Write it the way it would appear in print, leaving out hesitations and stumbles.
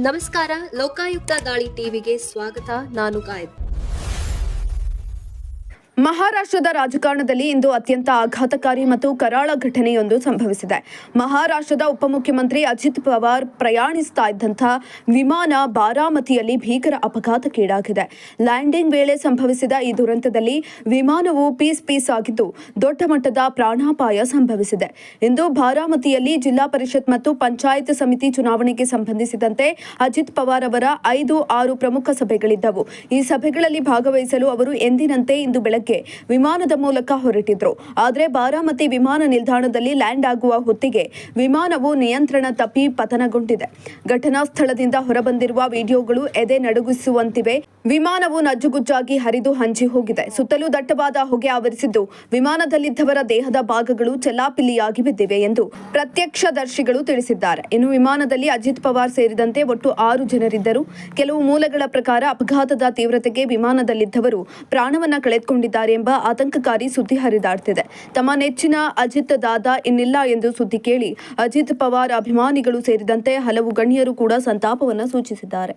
ನಮಸ್ಕಾರ, ಲೋಕಾಯುಕ್ತ ದಾಳಿ ಟಿವಿಗೆ ಸ್ವಾಗತ. ನಾನು ಗಾಯಬ್. ಮಹಾರಾಷ್ಟ್ರದ ರಾಜಕಾರಣದಲ್ಲಿ ಇಂದು ಅತ್ಯಂತ ಆಘಾತಕಾರಿ ಮತ್ತು ಕರಾಳ ಘಟನೆಯೊಂದು ಸಂಭವಿಸಿದೆ. ಮಹಾರಾಷ್ಟ್ರದ ಉಪಮುಖ್ಯಮಂತ್ರಿ ಅಜಿತ್ ಪವಾರ್ ಪ್ರಯಾಣಿಸ್ತಾ ಇದ್ದಂಥ ವಿಮಾನ ಬಾರಾಮತಿಯಲ್ಲಿ ಭೀಕರ ಅಪಘಾತಕ್ಕೀಡಾಗಿದೆ. ಲ್ಯಾಂಡಿಂಗ್ ವೇಳೆ ಸಂಭವಿಸಿದ ಈ ದುರಂತದಲ್ಲಿ ವಿಮಾನವು ಪೀಸ್ ಆಗಿದ್ದು ದೊಡ್ಡ ಮಟ್ಟದ ಪ್ರಾಣಾಪಾಯ ಸಂಭವಿಸಿದೆ. ಇಂದು ಬಾರಾಮತಿಯಲ್ಲಿ ಜಿಲ್ಲಾ ಪರಿಷತ್ ಮತ್ತು ಪಂಚಾಯತ್ ಸಮಿತಿ ಚುನಾವಣೆಗೆ ಸಂಬಂಧಿಸಿದಂತೆ ಅಜಿತ್ ಪವಾರ್ ಅವರ 5-6 ಪ್ರಮುಖ ಸಭೆಗಳಿದ್ದವು. ಈ ಸಭೆಗಳಲ್ಲಿ ಭಾಗವಹಿಸಲು ಅವರು ಎಂದಿನಂತೆ ಇಂದು ಬೆಳಗ್ಗೆ ವಿಮಾನದ ಮೂಲಕ ಹೊರಟಿದ್ರು. ಆದರೆ ಬಾರಾಮತಿ ವಿಮಾನ ನಿಲ್ದಾಣದಲ್ಲಿ ಲ್ಯಾಂಡ್ ಆಗುವ ಹೊತ್ತಿಗೆ ವಿಮಾನವು ನಿಯಂತ್ರಣ ತಪ್ಪಿ ಪತನಗೊಂಡಿದೆ. ಘಟನಾ ಸ್ಥಳದಿಂದ ಹೊರಬಂದಿರುವ ವಿಡಿಯೋಗಳು ಎದೆ ನಡುಗಿಸುವಂತಿವೆ. ವಿಮಾನವು ನಜ್ಜುಗುಜ್ಜಾಗಿ ಹರಿದು ಹಂಚಿ ಹೋಗಿದೆ. ಸುತ್ತಲೂ ದಟ್ಟವಾದ ಹೊಗೆ ಆವರಿಸಿದ್ದು ವಿಮಾನದಲ್ಲಿದ್ದವರ ದೇಹದ ಭಾಗಗಳು ಚೆಲ್ಲಾಪಿಲ್ಲಿಯಾಗಿ ಬಿದ್ದಿವೆ ಎಂದು ಪ್ರತ್ಯಕ್ಷದರ್ಶಿಗಳು ತಿಳಿಸಿದ್ದಾರೆ. ಇನ್ನು ವಿಮಾನದಲ್ಲಿ ಅಜಿತ್ ಪವಾರ್ ಸೇರಿದಂತೆ ಒಟ್ಟು 6 ಜನರಿದ್ದರು. ಕೆಲವು ಮೂಲಗಳ ಪ್ರಕಾರ ಅಪಘಾತದ ತೀವ್ರತೆಗೆ ವಿಮಾನದಲ್ಲಿದ್ದವರು ಪ್ರಾಣವನ್ನ ಕಳೆದುಕೊಂಡಿದ್ದಾರೆ ಎಂಬ ಆತಂಕಕಾರಿ ಸುದ್ದಿ ಹರಿದಾಡ್ತಿದೆ. ತಮ್ಮ ನೆಚ್ಚಿನ ಅಜಿತ್ ದಾದಾ ಇನ್ನಿಲ್ಲ ಎಂದು ಸುದ್ದಿ ಕೇಳಿ ಅಜಿತ್ ಪವಾರ್ ಅಭಿಮಾನಿಗಳು ಸೇರಿದಂತೆ ಹಲವು ಗಣ್ಯರು ಕೂಡ ಸಂತಾಪವನ್ನು ಸೂಚಿಸಿದ್ದಾರೆ.